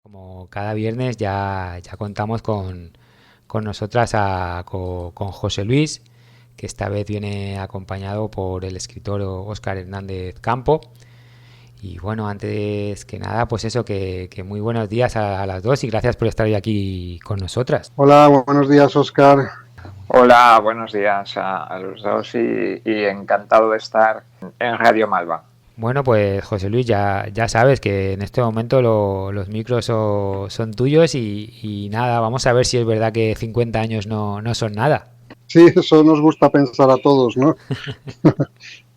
Como cada viernes ya contamos con nosotras con José Luis, que esta vez viene acompañado por el escritor Óscar Hernández Campo. Y bueno, antes que nada, pues eso, que muy buenos días a las dos y gracias por estar hoy aquí con nosotras. Hola, buenos días, Oscar. Hola, buenos días a los dos y encantado de estar en Radio Malva. Bueno, pues José Luis, ya sabes que en este momento los micros son tuyos y nada, vamos a ver si es verdad que 50 años no son nada. Sí, eso nos gusta pensar a todos, ¿no?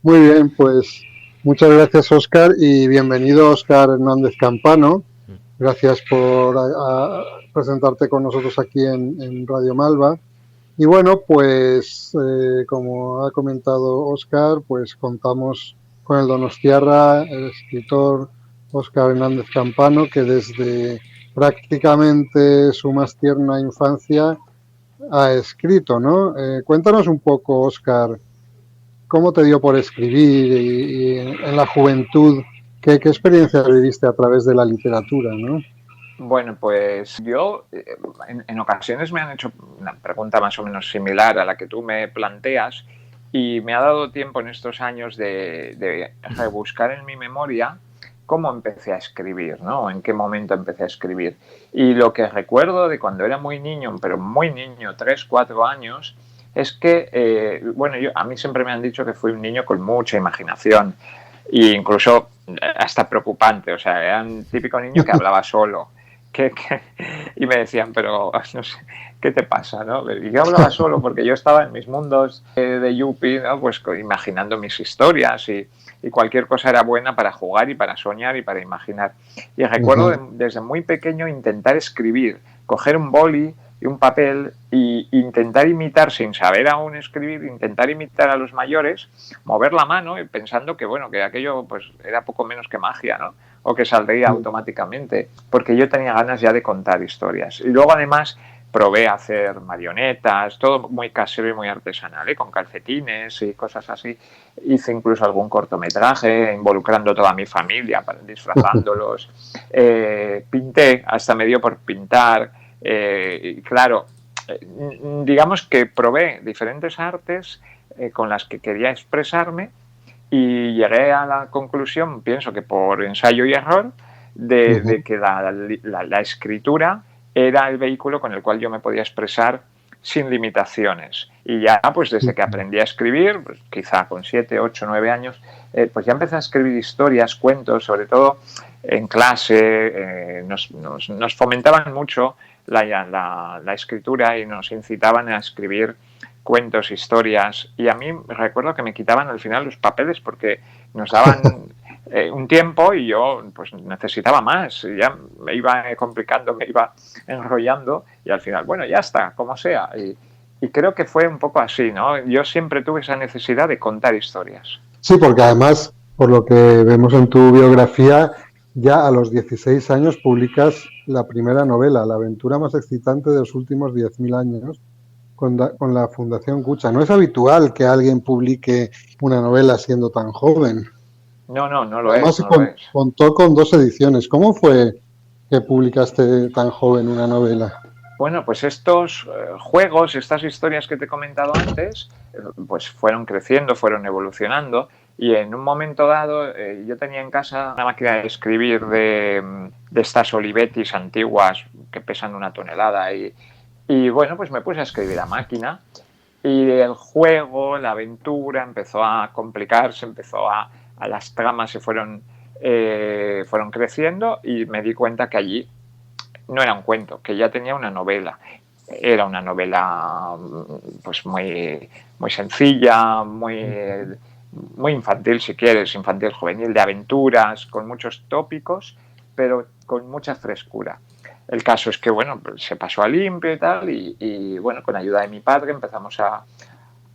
Muy bien, pues muchas gracias, Oscar, y bienvenido, Oscar Hernández Campano. Gracias por presentarte con nosotros aquí en Radio Malva. Y bueno, pues como ha comentado Oscar, pues contamos con el donostiarra, el escritor Oscar Hernández Campano, que desde prácticamente su más tierna infancia ha escrito, ¿no? Cuéntanos un poco, Oscar, cómo te dio por escribir y en la juventud, qué experiencias viviste a través de la literatura, ¿no? Bueno, pues yo en ocasiones me han hecho una pregunta más o menos similar a la que tú me planteas y me ha dado tiempo en estos años de rebuscar en mi memoria cómo empecé a escribir, ¿no? En qué momento empecé a escribir. Y lo que recuerdo de cuando era muy niño, pero muy niño, 3, 4 años, es que, bueno, a mí siempre me han dicho que fui un niño con mucha imaginación e incluso hasta preocupante, o sea, era un típico niño que hablaba solo. Y me decían, pero no sé, ¿qué te pasa? ¿No? Y yo hablaba solo porque yo estaba en mis mundos de Yuppie, ¿no? Pues imaginando mis historias y cualquier cosa era buena para jugar y para soñar y para imaginar. Y recuerdo desde muy pequeño intentar escribir, coger un boli y un papel e intentar imitar, sin saber aún escribir, intentar imitar a los mayores, mover la mano pensando que, bueno, que aquello pues era poco menos que magia, ¿no? O que saldría automáticamente, porque yo tenía ganas ya de contar historias. Y luego además probé a hacer marionetas, todo muy casero y muy artesanal, con calcetines y cosas así. Hice incluso algún cortometraje involucrando toda mi familia, disfrazándolos. Pinté, hasta me dio por pintar. Y claro, digamos que probé diferentes artes con las que quería expresarme y llegué a la conclusión, pienso que por ensayo y error, de que la escritura era el vehículo con el cual yo me podía expresar sin limitaciones. Y ya, pues desde que aprendí a escribir, pues, quizá con 7, 8, 9 años, pues ya empecé a escribir historias, cuentos, sobre todo en clase. Nos fomentaban mucho la escritura y nos incitaban a escribir cuentos, historias, y a mí recuerdo que me quitaban al final los papeles porque nos daban un tiempo y yo pues necesitaba más, y ya me iba complicando, me iba enrollando y al final, bueno, ya está, como sea. Y creo que fue un poco así, ¿no? Yo siempre tuve esa necesidad de contar historias. Sí, porque además, por lo que vemos en tu biografía, ya a los 16 años publicas la primera novela, la aventura más excitante de los últimos 10.000 años, con la Fundación Cucha. No es habitual que alguien publique una novela siendo tan joven. No, no, no lo Además, es, se no lo es. contó con 2 ediciones. ¿Cómo fue que publicaste tan joven una novela? Bueno, pues estos juegos, estas historias que te he comentado antes, pues fueron creciendo, fueron evolucionando y en un momento dado yo tenía en casa una máquina de escribir de estas Olivetis antiguas que pesan 1 tonelada y bueno, pues me puse a escribir a máquina y el juego, la aventura empezó a complicarse, a las tramas fueron creciendo y me di cuenta que allí no era un cuento, que ya tenía una novela. Era una novela pues muy sencilla, muy infantil si quieres, infantil juvenil, de aventuras, con muchos tópicos, pero con mucha frescura. El caso es que, bueno, pues se pasó a limpio y tal, y bueno, con ayuda de mi padre empezamos a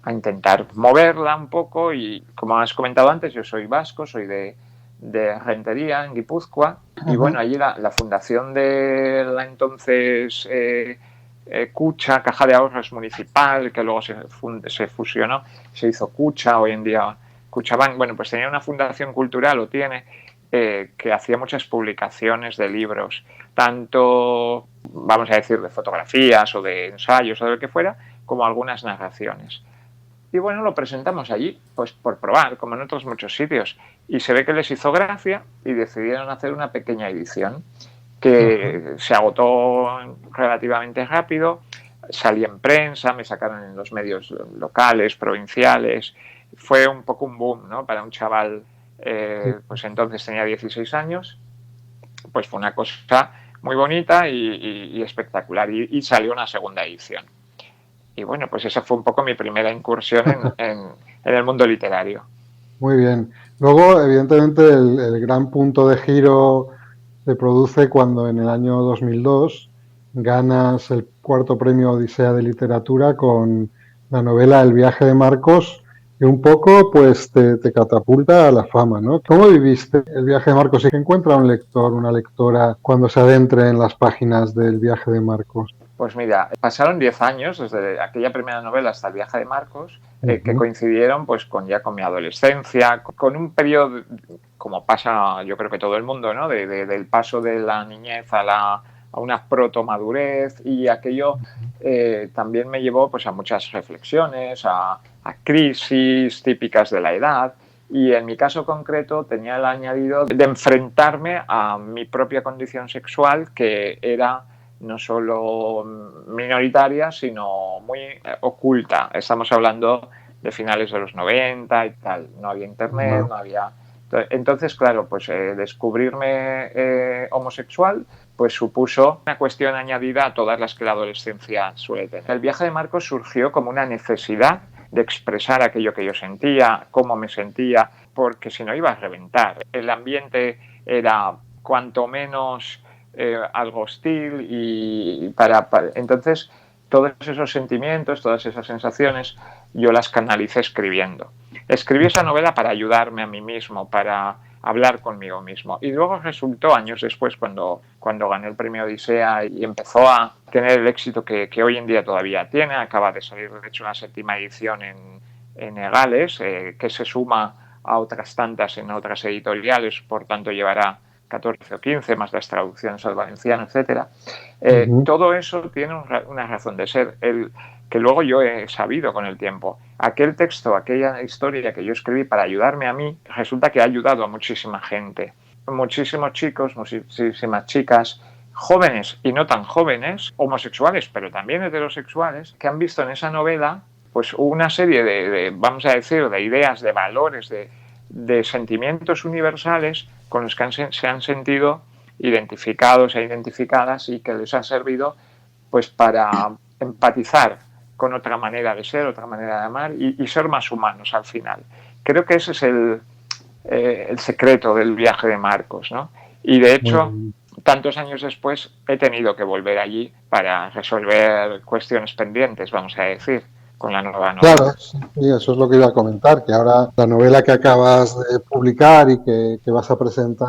intentar moverla un poco y, como has comentado antes, yo soy vasco, soy de Rentería, en Guipúzcoa, y bueno, allí la fundación de la entonces Cucha, Caja de Ahorros Municipal, que luego se fusionó, se hizo Cucha, hoy en día Cuchabank, bueno, pues tenía una fundación cultural, o tiene, que hacía muchas publicaciones de libros, tanto, vamos a decir, de fotografías o de ensayos o de lo que fuera, como algunas narraciones. Y bueno, lo presentamos allí, pues por probar, como en otros muchos sitios. Y se ve que les hizo gracia y decidieron hacer una pequeña edición que se agotó relativamente rápido. Salí en prensa, me sacaron en los medios locales, provinciales. Fue un poco un boom, ¿no? Para un chaval, pues entonces tenía 16 años, pues fue una cosa muy bonita y espectacular. Y salió una segunda edición. Y bueno, pues esa fue un poco mi primera incursión en el mundo literario. Muy bien. Luego, evidentemente, el gran punto de giro se produce cuando en el año 2002 ganas el cuarto premio Odisea de Literatura con la novela El viaje de Marcos, que un poco pues te catapulta a la fama, ¿no? ¿Cómo viviste el viaje de Marcos y qué encuentra un lector, una lectora cuando se adentre en las páginas del viaje de Marcos? Pues mira, pasaron 10 años desde aquella primera novela hasta El viaje de Marcos, que coincidieron pues con mi adolescencia, con un periodo, como pasa yo creo que todo el mundo, ¿no? Del paso de la niñez a una protomadurez, y aquello también me llevó pues a muchas reflexiones, a crisis típicas de la edad. Y en mi caso concreto tenía el añadido de enfrentarme a mi propia condición sexual, que era no solo minoritaria, sino muy oculta. Estamos hablando de finales de los 90 y tal. No había internet, no había... Entonces, claro, pues descubrirme homosexual pues supuso una cuestión añadida a todas las que la adolescencia suele tener. El viaje de Marcos surgió como una necesidad de expresar aquello que yo sentía, cómo me sentía, porque si no iba a reventar. El ambiente era cuanto menos algo hostil, y entonces todos esos sentimientos, todas esas sensaciones, yo las canalicé escribiendo. Escribí esa novela para ayudarme a mí mismo, para hablar conmigo mismo. Y luego resultó, años después, cuando gané el premio Odisea y empezó a tener el éxito que hoy en día todavía tiene. Acaba de salir, de hecho, la 7ª edición en Egales, que se suma a otras tantas en otras editoriales, por tanto llevará 14 o 15, más las traducciones al valenciano, etcétera. Todo eso tiene una razón de ser, que luego yo he sabido con el tiempo. Aquel texto, aquella historia que yo escribí para ayudarme a mí, resulta que ha ayudado a muchísima gente. Muchísimos chicos, muchísimas chicas, jóvenes y no tan jóvenes, homosexuales, pero también heterosexuales, que han visto en esa novela pues una serie de vamos a decir, de ideas, de valores, de sentimientos universales con los que se han sentido identificados e identificadas, y que les ha servido pues para empatizar con otra manera de ser, otra manera de amar, y ser más humanos al final. Creo que ese es el secreto del viaje de Marcos, ¿no? Y de hecho, tantos años después he tenido que volver allí para resolver cuestiones pendientes, vamos a decir, con la nueva novela. Claro, sí, eso es lo que iba a comentar, que ahora la novela que acabas de publicar y que vas a presentar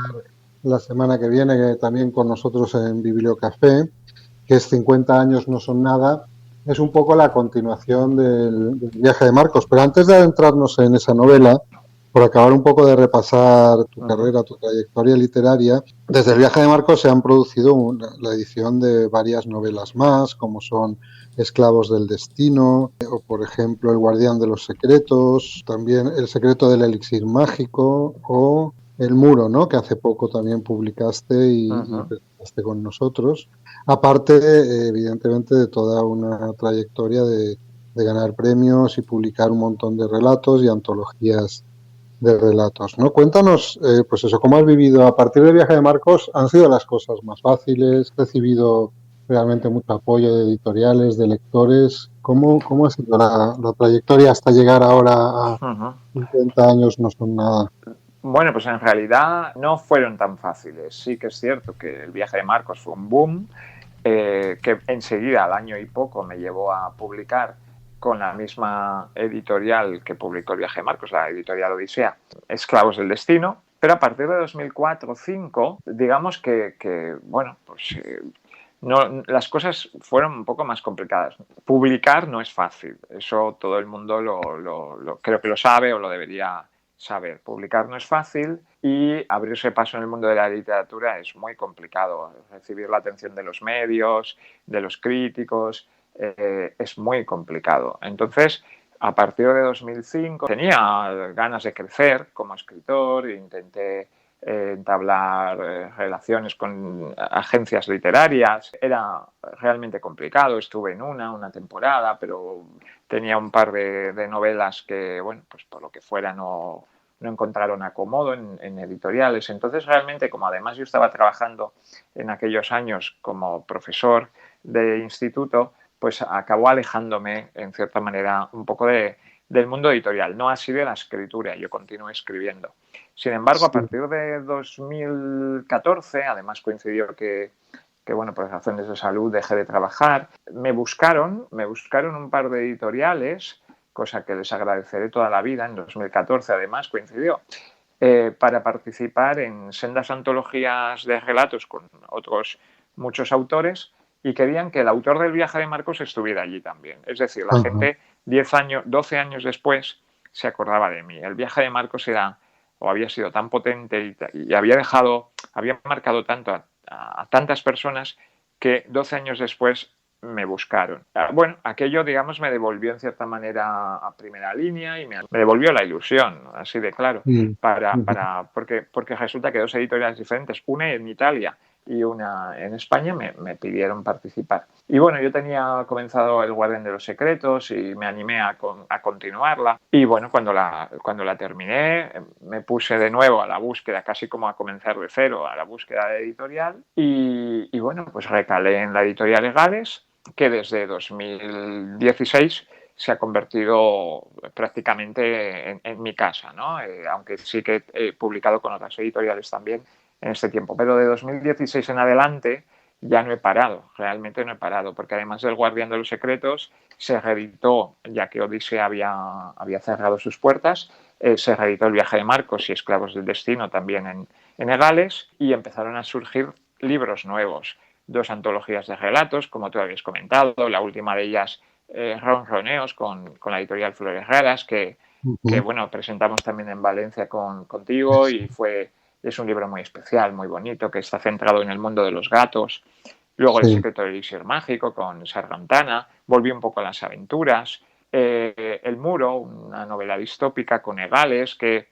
la semana que viene, que también con nosotros en Bibliocafé, que es 50 años no son nada, es un poco la continuación del viaje de Marcos. Pero antes de adentrarnos en esa novela, por acabar un poco de repasar tu carrera, tu trayectoria literaria, desde el viaje de Marcos se han producido la edición de varias novelas más, como son Esclavos del Destino, o por ejemplo El Guardián de los Secretos, también El Secreto del Elixir Mágico, o El Muro, ¿no? Que hace poco también publicaste y presentaste con nosotros. Aparte, evidentemente, de toda una trayectoria de ganar premios y publicar un montón de relatos y antologías de relatos, ¿no? Cuéntanos, pues eso, ¿cómo has vivido a partir del viaje de Marcos? ¿Han sido las cosas más fáciles? ¿Has recibido realmente mucho apoyo de editoriales, de lectores? ¿Cómo ha sido la trayectoria hasta llegar ahora a 50 años no son nada? Bueno, pues en realidad no fueron tan fáciles. Sí que es cierto que el viaje de Marcos fue un boom, que enseguida, al año y poco, me llevó a publicar con la misma editorial que publicó el viaje de Marcos, la editorial Odisea, Esclavos del Destino. Pero a partir de 2004-2005, digamos que bueno, pues no, las cosas fueron un poco más complicadas. Publicar no es fácil, eso todo el mundo creo que lo sabe o lo debería saber. Publicar no es fácil y abrirse paso en el mundo de la literatura es muy complicado. Recibir la atención de los medios, de los críticos, es muy complicado. Entonces, a partir de 2005 tenía ganas de crecer como escritor, intenté entablar relaciones con agencias literarias. Era realmente complicado, estuve en una temporada, pero tenía un par de novelas que, bueno, pues por lo que fuera no encontraron acomodo en editoriales. Entonces, realmente, como además yo estaba trabajando en aquellos años como profesor de instituto, pues acabó alejándome, en cierta manera, un poco del mundo editorial, no así de la escritura, yo continué escribiendo. Sin embargo, a partir de 2014, además coincidió que bueno, por razones de salud dejé de trabajar, me buscaron un par de editoriales, cosa que les agradeceré toda la vida, en 2014 además coincidió, para participar en sendas antologías de relatos con otros muchos autores y querían que el autor del viaje de Marcos estuviera allí también. Es decir, la gente 12 años después se acordaba de mí. El viaje de Marcos había sido tan potente y había marcado tanto a tantas personas que 12 años después me buscaron. Bueno, aquello, digamos, me devolvió en cierta manera a primera línea y me devolvió la ilusión, así de claro, porque resulta que dos editoriales diferentes, una en Italia y una en España, me pidieron participar. Y bueno, yo tenía comenzado El Guardián de los Secretos y me animé a continuarla. Y bueno, cuando la terminé, me puse de nuevo a la búsqueda, casi como a comenzar de cero, a la búsqueda de editorial. Y bueno, pues recalé en la editorial Egales, que desde 2016 se ha convertido prácticamente en mi casa, ¿no? Aunque sí que he publicado con otras editoriales también en este tiempo. Pero de 2016 en adelante ya no he parado, realmente no he parado, porque además del Guardián de los Secretos se reeditó, ya que Odisea había cerrado sus puertas, se reeditó El viaje de Marcos y Esclavos del destino también en Egales y empezaron a surgir libros nuevos. 2 antologías de relatos, como tú habías comentado, la última de ellas Ronroneos con la editorial Flores Raras, que bueno, presentamos también en Valencia contigo y es un libro muy especial, muy bonito, que está centrado en el mundo de los gatos. Luego El secreto del elixir mágico con Sargantana, volví un poco a las aventuras. El muro, una novela distópica con Egales, que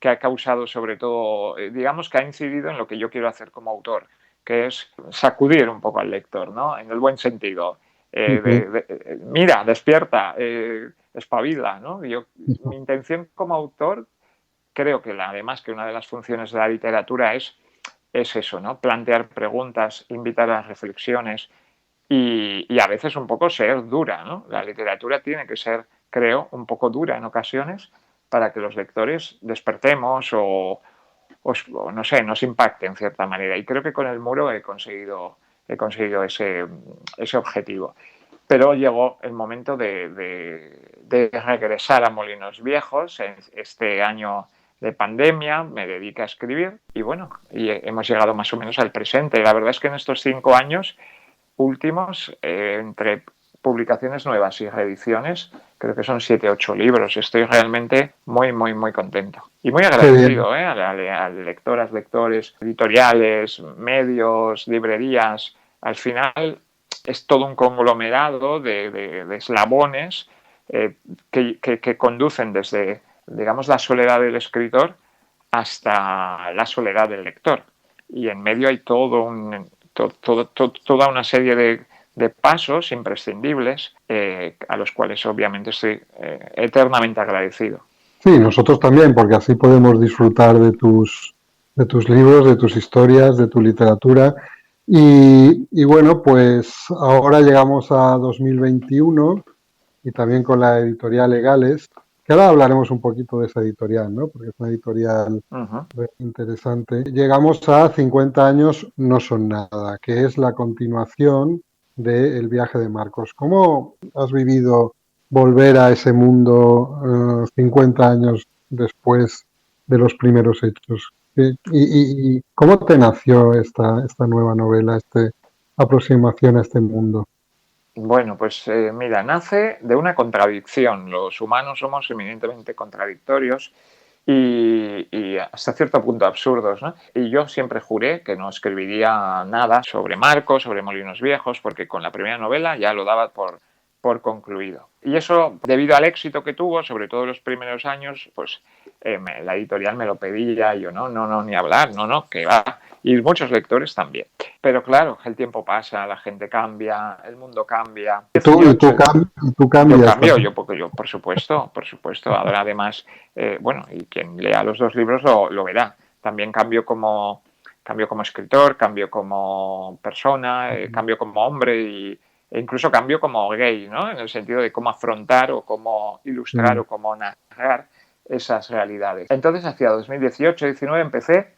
ha causado sobre todo, digamos que ha incidido en lo que yo quiero hacer como autor, que es sacudir un poco al lector, ¿no? En el buen sentido. Mira, despierta, espabila, ¿no? Mi intención como autor, creo que además que una de las funciones de la literatura es eso, ¿no? Plantear preguntas, invitar a las reflexiones y a veces un poco ser dura, ¿no? La literatura tiene que ser, creo, un poco dura en ocasiones para que los lectores despertemos o no sé, nos impacte en cierta manera. Y creo que con El muro he conseguido ese objetivo. Pero llegó el momento de regresar a Molinos Viejos. Este año de pandemia me dediqué a escribir y bueno, hemos llegado más o menos al presente. La verdad es que en estos 5 años últimos, entre publicaciones nuevas y reediciones, creo que son 7 o 8 libros. Estoy realmente muy, muy, muy contento. Y muy agradecido a lectoras, lectores, editoriales, medios, librerías. Al final es todo un conglomerado de eslabones que conducen desde, digamos, la soledad del escritor hasta la soledad del lector. Y en medio hay toda una serie de pasos imprescindibles a los cuales obviamente estoy eternamente agradecido. Sí, nosotros también, porque así podemos disfrutar de tus libros, de tus historias, de tu literatura. Y bueno, pues ahora llegamos a 2021 y también con la editorial Egales, que ahora hablaremos un poquito de esa editorial, ¿no? Porque es una editorial interesante. Llegamos a 50 años no son nada, que es la continuación de El viaje de Marcos. ¿Cómo has vivido volver a ese mundo 50 años después de los primeros hechos? ¿Y cómo te nació esta nueva novela, esta aproximación a este mundo? Bueno, pues mira, nace de una contradicción. Los humanos somos eminentemente contradictorios y hasta cierto punto absurdos, ¿no? Y yo siempre juré que no escribiría nada sobre Marcos, sobre Molinos Viejos, porque con la primera novela ya lo daba por concluido. Y eso, debido al éxito que tuvo, sobre todo en los primeros años, pues la editorial me lo pedía y yo, no, ni hablar, no, que va. Y muchos lectores también. Pero claro, el tiempo pasa, la gente cambia, el mundo cambia. Tú Yo cambias cambio, también. porque yo, por supuesto. Ahora además, bueno, y quien lea los dos libros lo verá. También cambio como escritor, cambio como persona, cambio como hombre e incluso cambio como gay, ¿no? En el sentido de cómo afrontar o cómo ilustrar o cómo narrar esas realidades. Entonces, hacia 2018-19 empecé,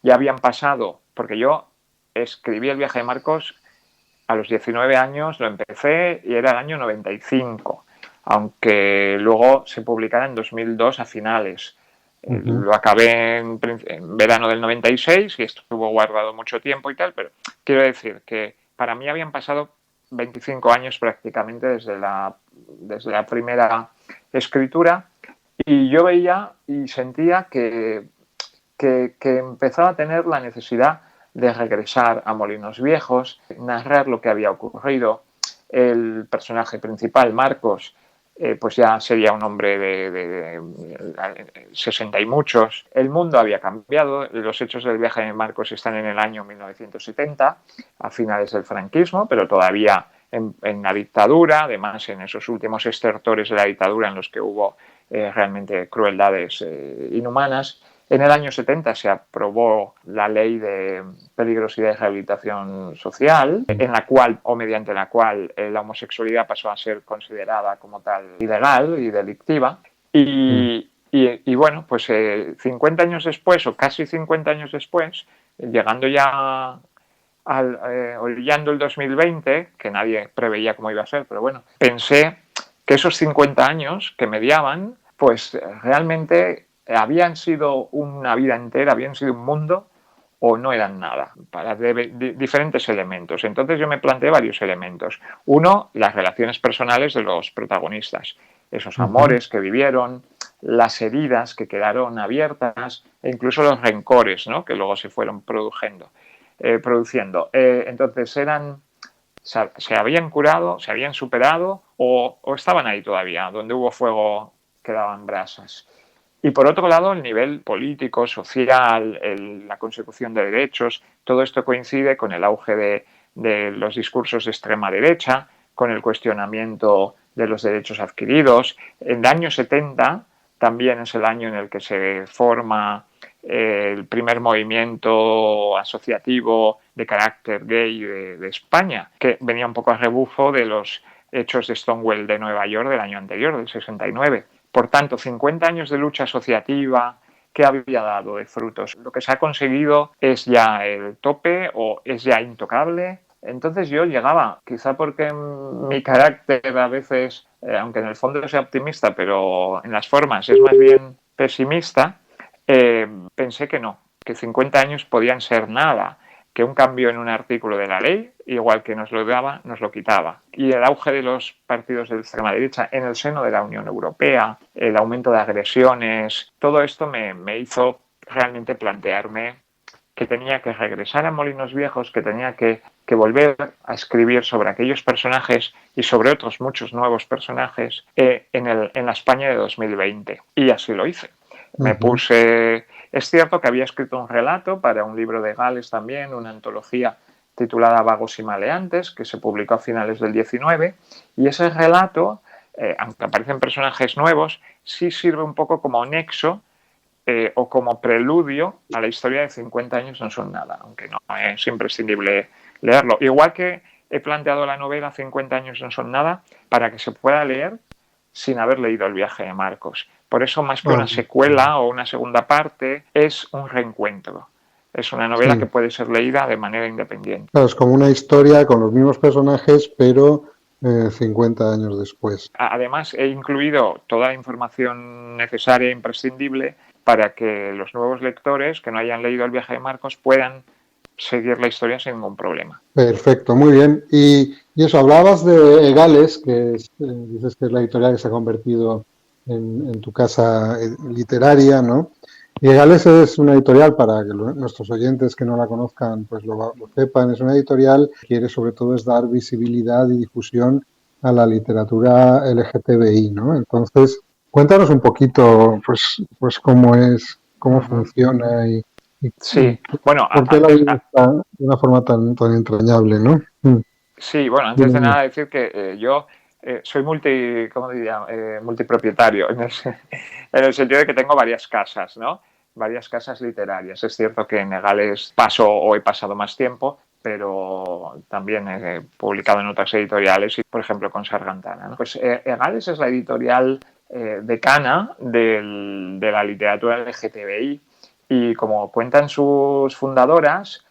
ya habían pasado, porque yo escribí El viaje de Marcos a los 19 años, lo empecé y era el año 95, aunque luego se publicara en 2002 a finales. Lo acabé en verano del 96 y estuvo guardado mucho tiempo y tal, pero quiero decir que para mí habían pasado 25 años prácticamente desde la primera escritura y yo veía y sentía que empezaba a tener la necesidad de regresar a Molinos Viejos, narrar lo que había ocurrido. El personaje principal, Marcos, pues ya sería un hombre de 60 y muchos. El mundo había cambiado. Los hechos del viaje de Marcos están en el año 1970, a finales del franquismo, pero todavía en la dictadura, además en esos últimos estertores de la dictadura en los que hubo realmente crueldades inhumanas. En el año 70 se aprobó la ley de peligrosidad y rehabilitación social, en la cual, o mediante la cual, la homosexualidad pasó a ser considerada como tal ilegal y delictiva. Y bueno, pues 50 años después, o casi 50 años después, llegando ya orillando el 2020, que nadie preveía cómo iba a ser, pero bueno, pensé que esos 50 años que mediaban, pues realmente habían sido una vida entera, habían sido un mundo o no eran nada, para diferentes elementos. Entonces yo me planteé varios elementos. Uno, las relaciones personales de los protagonistas, esos amores que vivieron, las heridas que quedaron abiertas e incluso los rencores, ¿no?, que luego se fueron produciendo. Entonces se habían curado, se habían superado o estaban ahí todavía, donde hubo fuego quedaban brasas. Y por otro lado, el nivel político, social, la consecución de derechos, todo esto coincide con el auge de los discursos de extrema derecha, con el cuestionamiento de los derechos adquiridos. En el año 70 también es el año en el que se forma el primer movimiento asociativo de carácter gay de España, que venía un poco a rebufo de los hechos de Stonewall de Nueva York del año anterior, del 69. Por tanto, 50 años de lucha asociativa, ¿qué había dado de frutos? Lo que se ha conseguido es ya el tope o es ya intocable. Entonces yo llegaba, quizá porque mi carácter a veces, aunque en el fondo sea optimista, pero en las formas es más bien pesimista, pensé que no, que 50 años podían ser nada, que un cambio en un artículo de la ley, igual que nos lo daba, nos lo quitaba. Y el auge de los partidos de extrema derecha en el seno de la Unión Europea, el aumento de agresiones, todo esto me hizo realmente plantearme que tenía que regresar a Molinos Viejos, que tenía que volver a escribir sobre aquellos personajes y sobre otros muchos nuevos personajes en la España de 2020. Y así lo hice. Me puse... Es cierto que había escrito un relato para un libro de Gales también, una antología titulada Vagos y Maleantes, que se publicó a finales del 19, y ese relato, aunque aparecen personajes nuevos, sí sirve un poco como nexo o como preludio a la historia de 50 años no son nada, aunque no es imprescindible leerlo. Igual que he planteado la novela 50 años no son nada para que se pueda leer sin haber leído El viaje de Marcos. Por eso, más que una secuela o una segunda parte, es un reencuentro. Es una novela que puede ser leída de manera independiente. Claro, es como una historia con los mismos personajes, pero 50 años después. Además, he incluido toda la información necesaria e imprescindible para que los nuevos lectores que no hayan leído El viaje de Marcos puedan seguir la historia sin ningún problema. Perfecto, muy bien. Y eso, hablabas de Gales, que dices que es la editorial que se ha convertido en tu casa literaria, ¿no? Y Egales es una editorial, para que nuestros oyentes que no la conozcan pues lo sepan, es una editorial que quiere sobre todo es dar visibilidad y difusión a la literatura LGTBI, ¿no? Entonces, cuéntanos un poquito pues cómo es, cómo funciona Sí, bueno, por qué la vida está de una forma tan entrañable, ¿no? Sí, bueno, antes de nada decir que yo soy ¿cómo diría? Multipropietario, en el sentido de que tengo varias casas, ¿no? Varias casas literarias. Es cierto que en Egales paso o he pasado más tiempo, pero también he publicado en otras editoriales, y por ejemplo con Sargantana, ¿no? Pues Egales es la editorial decana de la literatura LGTBI, y como cuentan sus fundadoras,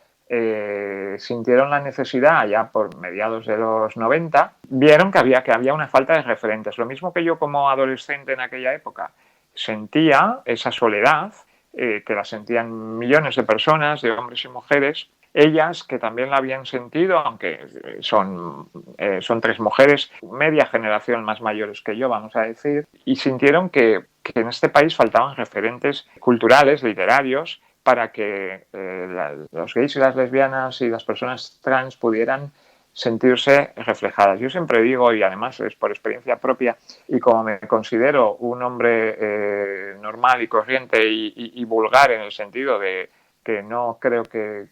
sintieron la necesidad ya por mediados de los 90, vieron que había una falta de referentes. Lo mismo que yo como adolescente en aquella época sentía esa soledad, que la sentían millones de personas, de hombres y mujeres, ellas que también la habían sentido, aunque son 3 mujeres, media generación más mayores que yo, vamos a decir, y sintieron que en este país faltaban referentes culturales, literarios, para que los gays y las lesbianas y las personas trans pudieran sentirse reflejadas. Yo siempre digo, y además es por experiencia propia, y como me considero un hombre normal y corriente y vulgar, en el sentido de que no creo que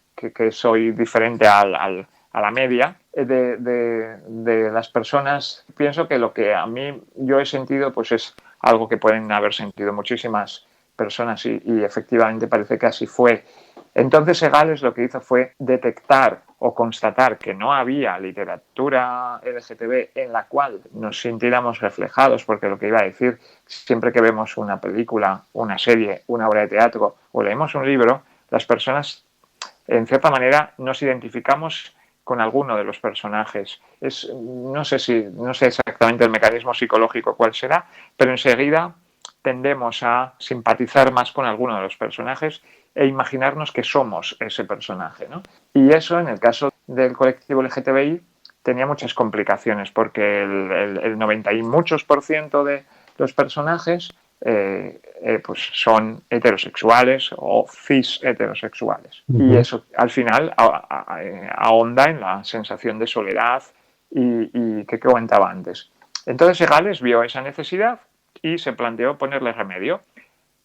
soy diferente a la media de las personas, pienso que lo que a mí yo he sentido pues es algo que pueden haber sentido muchísimas personas, y efectivamente parece que así fue. Entonces Egales lo que hizo fue detectar o constatar que no había literatura LGTB en la cual nos sintiéramos reflejados, porque lo que iba a decir, siempre que vemos una película, una serie, una obra de teatro o leemos un libro, las personas en cierta manera nos identificamos con alguno de los personajes. No sé exactamente el mecanismo psicológico cuál será, pero enseguida tendemos a simpatizar más con alguno de los personajes e imaginarnos que somos ese personaje, ¿no? Y eso, en el caso del colectivo LGTBI, tenía muchas complicaciones, porque el 90 y muchos % de los personajes pues son heterosexuales o cis heterosexuales. Y eso al final ahonda en la sensación de soledad y que comentaba antes. Entonces Egales vio esa necesidad y se planteó ponerle remedio,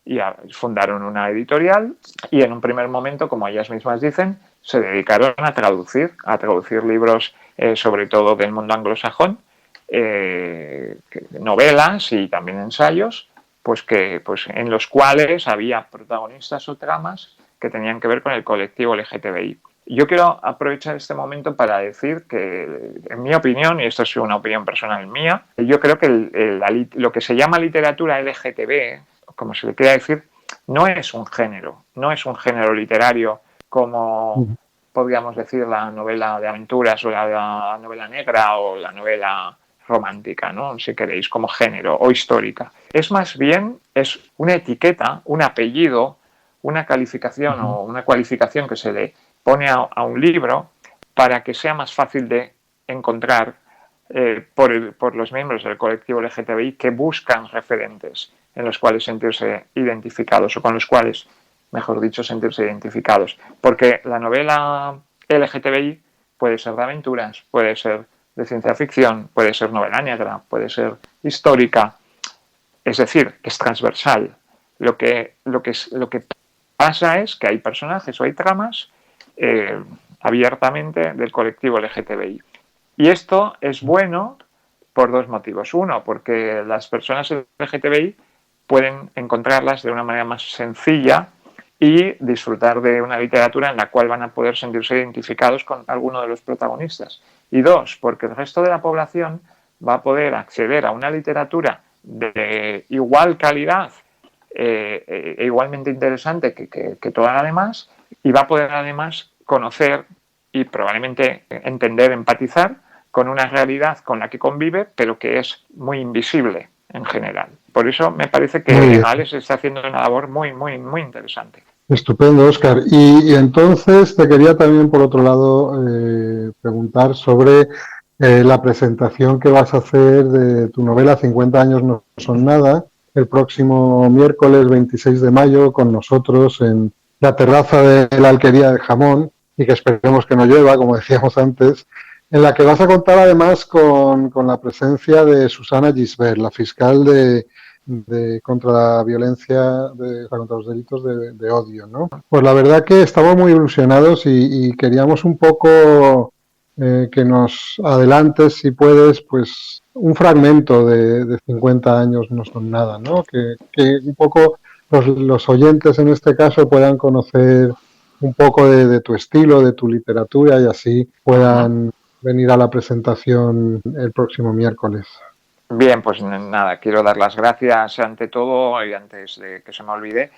y fundaron una editorial, y en un primer momento, como ellas mismas dicen, se dedicaron a traducir libros, sobre todo del mundo anglosajón, novelas y también ensayos, pues en los cuales había protagonistas o tramas que tenían que ver con el colectivo LGTBI. Yo quiero aprovechar este momento para decir que, en mi opinión, y esto es una opinión personal mía, yo creo que lo que se llama literatura LGTB, como se le quiera decir, no es un género literario como podríamos decir la novela de aventuras o la novela negra o la novela romántica, ¿no? Si queréis, como género, o histórica. Es más bien es una etiqueta, un apellido, una calificación o una cualificación que se le pone a un libro para que sea más fácil de encontrar por los miembros del colectivo LGTBI que buscan referentes en los cuales sentirse identificados, o con los cuales, mejor dicho, sentirse identificados. Porque la novela LGTBI puede ser de aventuras, puede ser de ciencia ficción, puede ser novela negra, puede ser histórica, es decir, es transversal. Lo que pasa es que hay personajes o hay tramas abiertamente del colectivo LGTBI. Y esto es bueno por 2 motivos. Uno, porque las personas LGTBI pueden encontrarlas de una manera más sencilla y disfrutar de una literatura en la cual van a poder sentirse identificados con alguno de los protagonistas. Y 2, porque el resto de la población va a poder acceder a una literatura de igual calidad e igualmente interesante que toda la demás, y va a poder además conocer y probablemente entender, empatizar con una realidad con la que convive, pero que es muy invisible en general. Por eso me parece que Egales está haciendo una labor muy, muy, muy interesante. Estupendo, Óscar. Y entonces te quería también, por otro lado, preguntar sobre la presentación que vas a hacer de tu novela 50 años no son nada, el próximo miércoles 26 de mayo con nosotros en la terraza de la Alquería del Jamón, y que esperemos que no llueva, como decíamos antes, en la que vas a contar además con la presencia de Susana Gisbert, la fiscal contra la violencia, contra los delitos de odio, ¿no? Pues la verdad que estamos muy ilusionados y queríamos un poco que nos adelantes, si puedes, pues un fragmento de 50 años no son nada, ¿no? Que un poco los oyentes en este caso puedan conocer un poco de tu estilo, de tu literatura, y así puedan venir a la presentación el próximo miércoles. Bien, pues nada, quiero dar las gracias ante todo y antes de que se me olvide,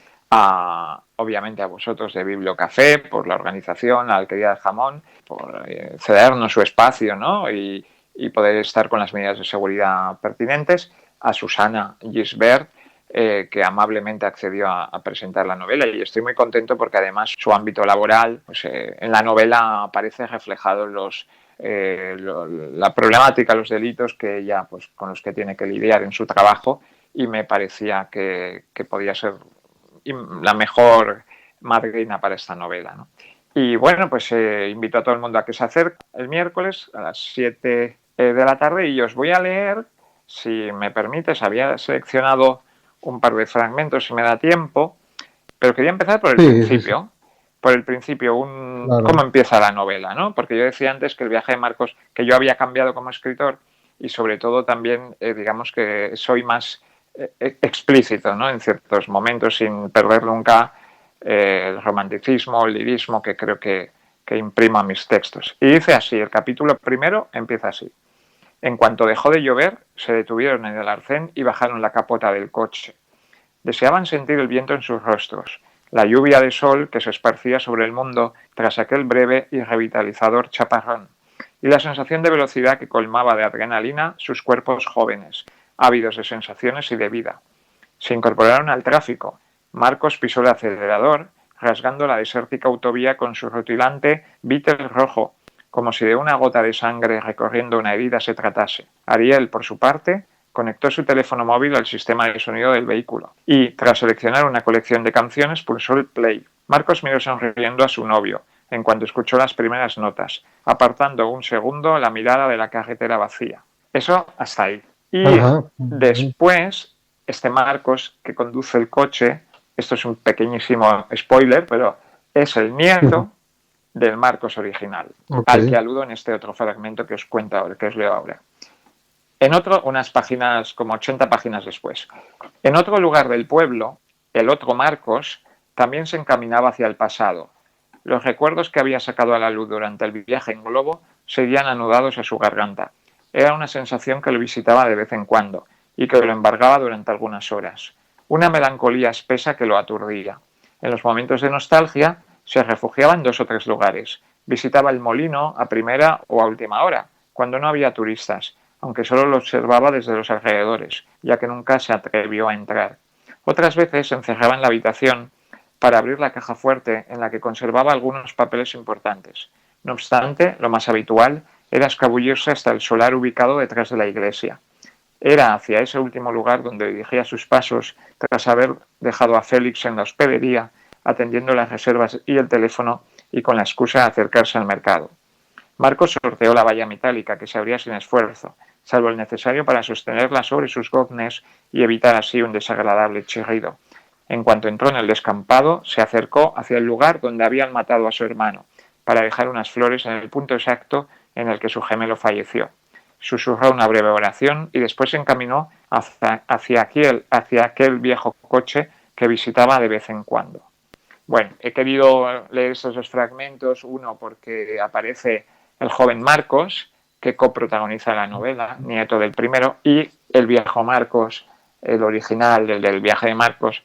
obviamente a vosotros de Bibliocafé por la organización, a la Alquería del Jamón, por cedernos su espacio, ¿no? y poder estar con las medidas de seguridad pertinentes, a Susana Gisbert, que amablemente accedió a presentar la novela, y estoy muy contento porque además su ámbito laboral, pues, en la novela aparece reflejado la problemática, los delitos que ella, pues, con los que tiene que lidiar en su trabajo, y me parecía que podía ser la mejor madrina para esta novela, ¿no? Y bueno, pues invito a todo el mundo a que se acerque el miércoles a las 7 de la tarde, y os voy a leer, si me permites, había seleccionado un par de fragmentos si me da tiempo, pero quería empezar por el principio. Sí. Por el principio, claro, cómo empieza la novela, ¿no? Porque yo decía antes que el viaje de Marcos, que yo había cambiado como escritor, y sobre todo también, digamos que soy más explícito, ¿no? En ciertos momentos, sin perder nunca el romanticismo, el lirismo que creo que imprimo a mis textos. Y dice así, el capítulo primero empieza así. En cuanto dejó de llover, se detuvieron en el arcén y bajaron la capota del coche. Deseaban sentir el viento en sus rostros, la lluvia de sol que se esparcía sobre el mundo tras aquel breve y revitalizador chaparrón, y la sensación de velocidad que colmaba de adrenalina sus cuerpos jóvenes, ávidos de sensaciones y de vida. Se incorporaron al tráfico. Marcos pisó el acelerador, rasgando la desértica autovía con su rutilante Beetle rojo, como si de una gota de sangre recorriendo una herida se tratase. Ariel, por su parte, conectó su teléfono móvil al sistema de sonido del vehículo y, tras seleccionar una colección de canciones, pulsó el play. Marcos miró sonriendo a su novio, en cuanto escuchó las primeras notas, apartando un segundo la mirada de la carretera vacía. Eso hasta ahí. Y después, este Marcos que conduce el coche, esto es un pequeñísimo spoiler, pero es el nieto del Marcos original, al que aludo en este otro fragmento que os cuento ahora, que os leo ahora. En otro, unas páginas, como 80 páginas después. En otro lugar del pueblo, el otro Marcos también se encaminaba hacia el pasado. Los recuerdos que había sacado a la luz durante el viaje en globo seguían anudados a su garganta. Era una sensación que lo visitaba de vez en cuando y que lo embargaba durante algunas horas. Una melancolía espesa que lo aturdía. En los momentos de nostalgia se refugiaba en 2 o 3 lugares. Visitaba el molino a primera o a última hora, cuando no había turistas, aunque solo lo observaba desde los alrededores, ya que nunca se atrevió a entrar. Otras veces se encerraba en la habitación para abrir la caja fuerte en la que conservaba algunos papeles importantes. No obstante, lo más habitual era escabullirse hasta el solar ubicado detrás de la iglesia. Era hacia ese último lugar donde dirigía sus pasos tras haber dejado a Félix en la hospedería, atendiendo las reservas y el teléfono, y con la excusa de acercarse al mercado. Marcos sorteó la valla metálica, que se abría sin esfuerzo, salvo el necesario para sostenerla sobre sus goznes y evitar así un desagradable chirrido. En cuanto entró en el descampado, se acercó hacia el lugar donde habían matado a su hermano, para dejar unas flores en el punto exacto en el que su gemelo falleció. Susurró una breve oración y después se encaminó hacia aquel viejo coche que visitaba de vez en cuando. Bueno, he querido leer estos 2 fragmentos, uno porque aparece el joven Marcos, que coprotagoniza la novela, nieto del primero, y el viejo Marcos, el original, el del viaje de Marcos,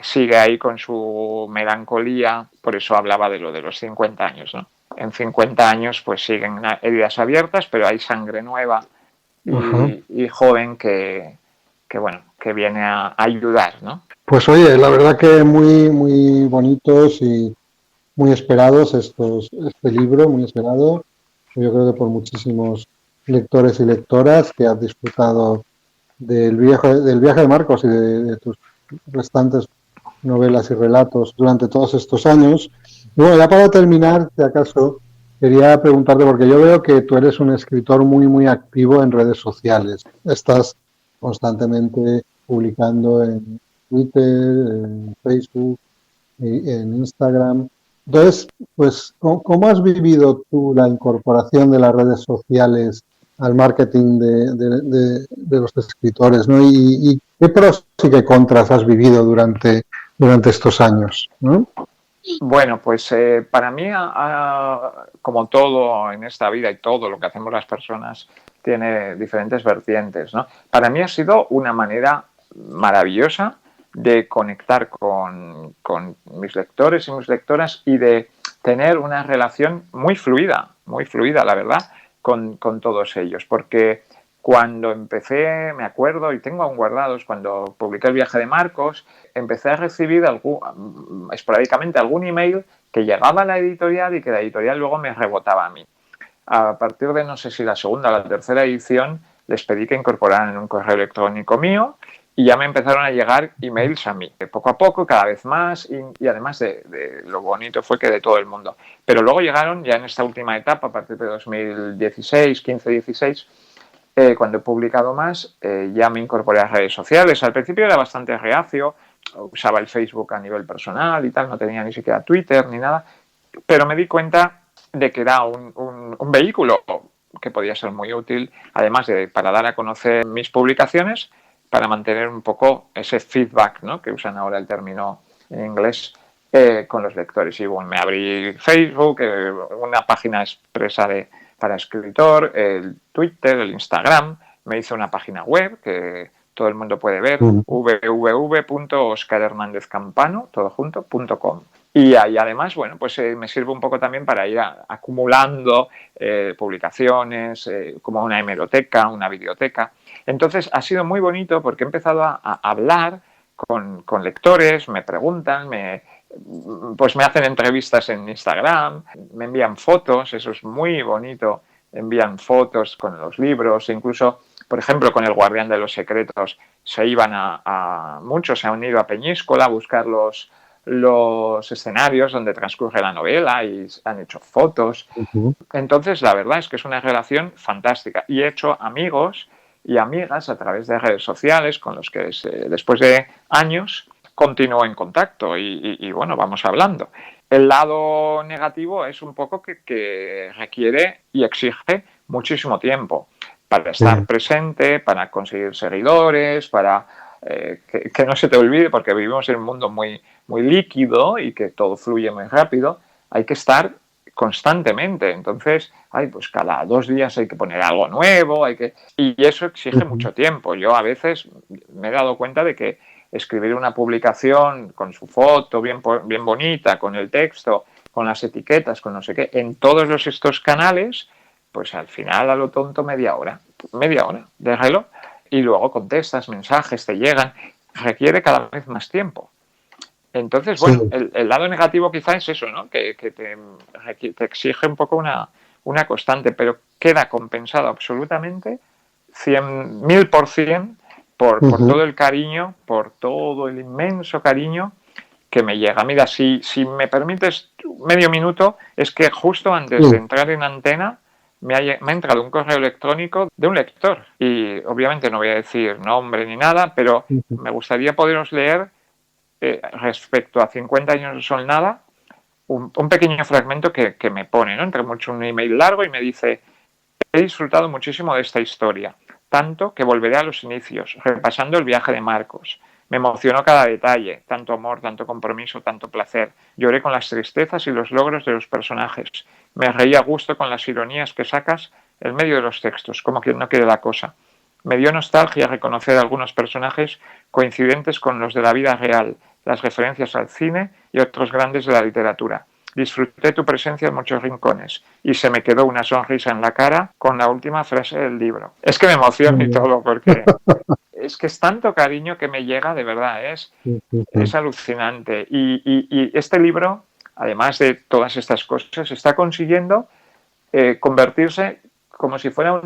sigue ahí con su melancolía, por eso hablaba de lo de los 50 años, ¿no? En 50 años pues siguen heridas abiertas, pero hay sangre nueva y joven que viene a ayudar, ¿no? Pues oye, la verdad que muy, muy bonitos y muy esperados este libro, muy esperado. Yo creo que por muchísimos lectores y lectoras que han disfrutado del viaje de Marcos y de tus restantes novelas y relatos durante todos estos años. Y bueno, ya para terminar, si acaso, quería preguntarte, porque yo veo que tú eres un escritor muy, muy activo en redes sociales. Estás constantemente publicando en Twitter, en Facebook, y en Instagram. Entonces, pues, ¿cómo has vivido tú la incorporación de las redes sociales al marketing de los escritores, ¿no? Y qué pros y qué contras has vivido durante estos años, ¿no? Bueno, pues para mí, como todo en esta vida y todo lo que hacemos las personas, tiene diferentes vertientes, ¿no? Para mí ha sido una manera maravillosa de conectar con mis lectores y mis lectoras y de tener una relación muy fluida, la verdad, con todos ellos. Porque cuando empecé, me acuerdo, y tengo aún guardados, cuando publiqué El viaje de Marcos, empecé a recibir esporádicamente algún email que llegaba a la editorial y que la editorial luego me rebotaba a mí. A partir de, no sé si la segunda o la tercera edición, les pedí que incorporaran en un correo electrónico mío y ya me empezaron a llegar emails a mí, poco a poco, cada vez más, y además de lo bonito fue que de todo el mundo. Pero luego llegaron, ya en esta última etapa, a partir de 2016, 15-16, cuando he publicado más, ya me incorporé a redes sociales. Al principio era bastante reacio, usaba el Facebook a nivel personal y tal, no tenía ni siquiera Twitter ni nada, pero me di cuenta de que era un vehículo que podía ser muy útil, además de para dar a conocer mis publicaciones, para mantener un poco ese feedback, ¿no?, que usan ahora el término en inglés, con los lectores. Y bueno, me abrí Facebook, una página expresa para escritor, el Twitter, el Instagram, me hice una página web que todo el mundo puede ver, www.oscarhernandezcampano, todo junto.com. Y ahí además, bueno, pues me sirve un poco también para ir acumulando publicaciones, como una hemeroteca, una biblioteca. Entonces ha sido muy bonito porque he empezado a hablar con lectores, me preguntan, pues me hacen entrevistas en Instagram, me envían fotos, eso es muy bonito, envían fotos con los libros, incluso, por ejemplo, con El guardián de los secretos, muchos se han ido a Peñíscola a buscar los escenarios donde transcurre la novela y han hecho fotos. Entonces, la verdad es que es una relación fantástica y he hecho amigos y amigas a través de redes sociales con los que después de años continúo en contacto y bueno, vamos hablando. El lado negativo es un poco que requiere y exige muchísimo tiempo para estar presente, para conseguir seguidores, para que no se te olvide, porque vivimos en un mundo muy, muy líquido y que todo fluye muy rápido. Hay que estar constantemente. Entonces, pues cada 2 días hay que poner algo nuevo, y eso exige mucho tiempo. Yo a veces me he dado cuenta de que escribir una publicación con su foto bien bonita, con el texto, con las etiquetas, con no sé qué, en todos estos canales, pues al final a lo tonto media hora de reloj, y luego contestas, mensajes te llegan, requiere cada vez más tiempo. Entonces, bueno, el lado negativo quizá es eso, ¿no?, que te exige un poco una constante, pero queda compensado absolutamente 100.000% por todo el cariño, por todo el inmenso cariño que me llega. Mira, si me permites medio minuto, es que justo antes de entrar en antena me ha entrado un correo electrónico de un lector y obviamente no voy a decir nombre ni nada, pero me gustaría poderos leer respecto a 50 años no son nada, un pequeño fragmento que me pone, ¿no?, entre mucho un email largo, y me dice: he disfrutado muchísimo de esta historia, tanto que volveré a los inicios, repasando el viaje de Marcos. Me emocionó cada detalle, tanto amor, tanto compromiso, tanto placer. Lloré con las tristezas y los logros de los personajes. Me reí a gusto con las ironías que sacas en medio de los textos, como quien no quiere la cosa. Me dio nostalgia reconocer algunos personajes coincidentes con los de la vida real, las referencias al cine y otros grandes de la literatura. Disfruté tu presencia en muchos rincones y se me quedó una sonrisa en la cara con la última frase del libro. Es que me emociona y todo, porque es que es tanto cariño que me llega, de verdad, es alucinante. Y este libro, además de todas estas cosas, está consiguiendo convertirse como si fuera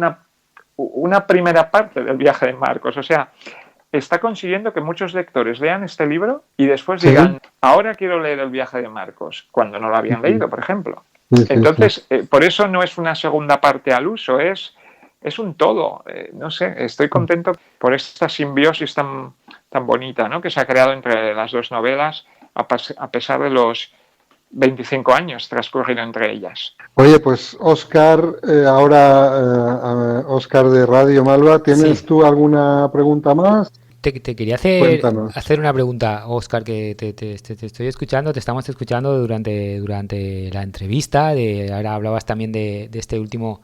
una primera parte del viaje de Marcos. O sea, está consiguiendo que muchos lectores lean este libro y después digan, ahora quiero leer el viaje de Marcos, cuando no lo habían leído, por ejemplo. Entonces, por eso no es una segunda parte al uso, es un todo. No sé, estoy contento por esta simbiosis tan bonita, ¿no?, que se ha creado entre las dos novelas, a pesar de los 25 años transcurridos entre ellas. Oye, pues Óscar, ahora Óscar de Radio Malva, ¿tienes tú alguna pregunta más? Te quería hacer una pregunta, Óscar, que te estoy escuchando, te estamos escuchando durante la entrevista. Ahora hablabas también de este último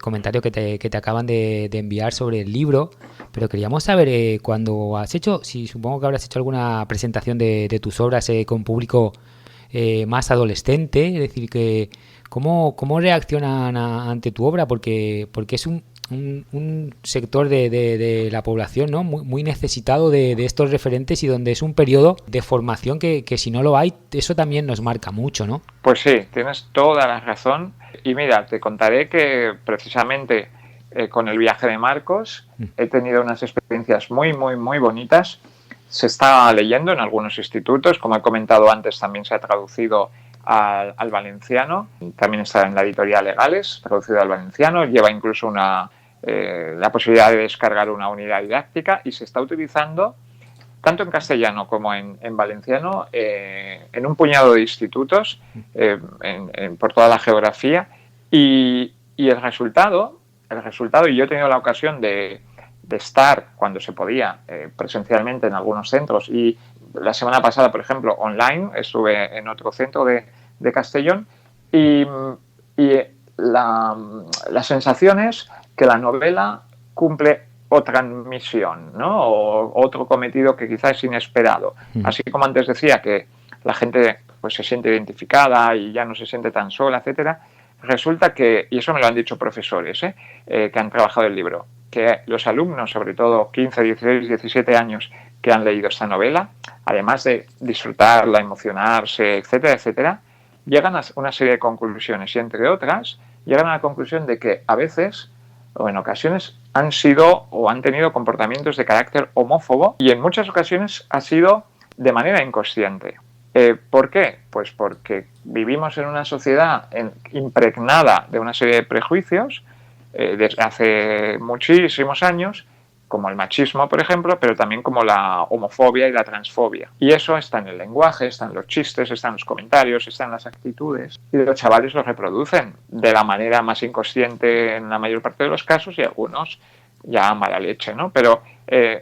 comentario que te acaban de enviar sobre el libro, pero queríamos saber cuando has hecho, supongo que habrás hecho alguna presentación de tus obras con público más adolescente, es decir, que ¿cómo reaccionan ante tu obra? Porque es un sector de la población, ¿no?, muy necesitado de estos referentes, y donde es un periodo de formación que si no lo hay, eso también nos marca mucho, ¿no? Pues sí, tienes toda la razón. Y mira, te contaré que precisamente con el viaje de Marcos he tenido unas experiencias muy, muy, muy bonitas. Se está leyendo en algunos institutos, como he comentado antes, también se ha traducido al valenciano, también está en la editorial Legales, traducido al valenciano, lleva incluso la posibilidad de descargar una unidad didáctica, y se está utilizando tanto en castellano como en valenciano en un puñado de institutos por toda la geografía, y el resultado, y yo he tenido la ocasión de estar, cuando se podía, presencialmente en algunos centros, y la semana pasada, por ejemplo, online, estuve en otro centro de Castellón, y la sensación es que la novela cumple otra misión, ¿no?, o otro cometido que quizás es inesperado. Así como antes decía que la gente pues se siente identificada y ya no se siente tan sola, etcétera, resulta que, y eso me lo han dicho profesores que han trabajado el libro, que los alumnos, sobre todo 15, 16, 17 años, que han leído esta novela, además de disfrutarla, emocionarse, etcétera, etcétera, llegan a una serie de conclusiones, y entre otras llegan a la conclusión de que a veces, o en ocasiones, han sido o han tenido comportamientos de carácter homófobo, y en muchas ocasiones ha sido de manera inconsciente. ¿Por qué? Pues porque vivimos en una sociedad impregnada de una serie de prejuicios desde hace muchísimos años, como el machismo, por ejemplo, pero también como la homofobia y la transfobia. Y eso está en el lenguaje, está en los chistes, está en los comentarios, está en las actitudes. Y los chavales lo reproducen de la manera más inconsciente en la mayor parte de los casos, y algunos ya mala leche, ¿no? Pero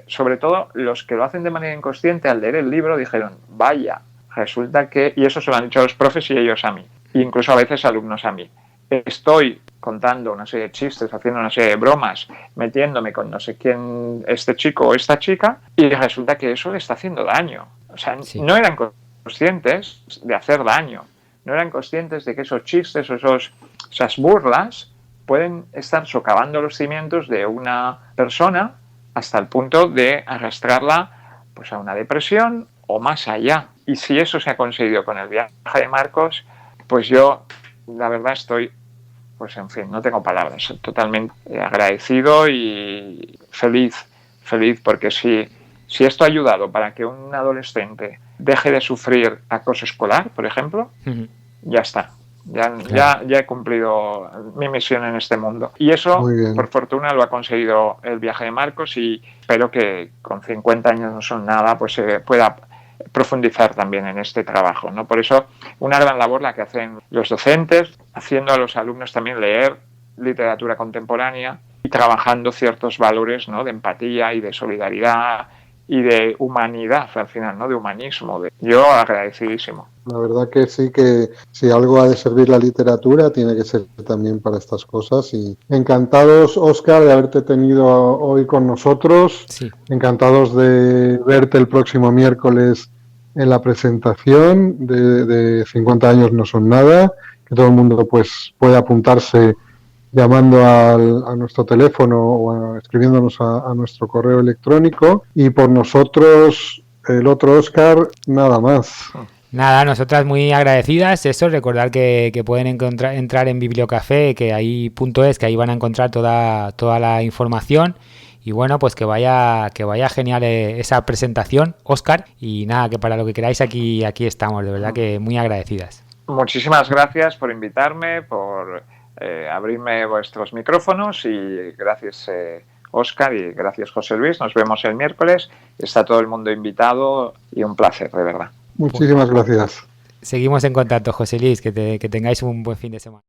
sobre todo los que lo hacen de manera inconsciente, al leer el libro dijeron, vaya, resulta que... Y eso se lo han dicho los profes y ellos a mí, e incluso a veces alumnos a mí. Estoy contando una serie de chistes, haciendo una serie de bromas, metiéndome con no sé quién, este chico o esta chica, y resulta que eso le está haciendo daño. O sea, sí, no eran conscientes de hacer daño, no eran conscientes de que esos chistes o esas burlas pueden estar socavando los cimientos de una persona hasta el punto de arrastrarla pues a una depresión o más allá. Y si eso se ha conseguido con el viaje de Marcos, pues yo, la verdad, estoy, pues en fin, no tengo palabras, totalmente agradecido y feliz, porque si esto ha ayudado para que un adolescente deje de sufrir acoso escolar, por ejemplo, ya está. Ya he cumplido mi misión en este mundo. Y eso, por fortuna, lo ha conseguido el viaje de Marcos, y espero que con 50 años no son nada, pues se pueda profundizar también en este trabajo, ¿no? Por eso, una gran labor la que hacen los docentes, haciendo a los alumnos también leer literatura contemporánea y trabajando ciertos valores, ¿no?, de empatía y de solidaridad y de humanidad, al final, ¿no?, de humanismo. Yo agradecidísimo. La verdad que sí, que si algo ha de servir la literatura, tiene que ser también para estas cosas. Y encantados, Óscar, de haberte tenido hoy con nosotros. Sí. Encantados de verte el próximo miércoles en la presentación de 50 años no son nada, que todo el mundo pues puede apuntarse llamando a nuestro teléfono o escribiéndonos a nuestro correo electrónico. Y por nosotros, el otro Óscar, nada más. Nada, nosotras muy agradecidas. Eso, recordar que pueden entrar en Bibliocafé, que ahí.es, que ahí van a encontrar toda la información. Y bueno, pues que vaya genial esa presentación, Óscar. Y nada, que para lo que queráis aquí estamos, de verdad que muy agradecidas. Muchísimas gracias por invitarme, por abrirme vuestros micrófonos y gracias Óscar y gracias José Luis. Nos vemos el miércoles. Está todo el mundo invitado y un placer, de verdad. Muchísimas gracias. Seguimos en contacto, José Luis, que tengáis un buen fin de semana.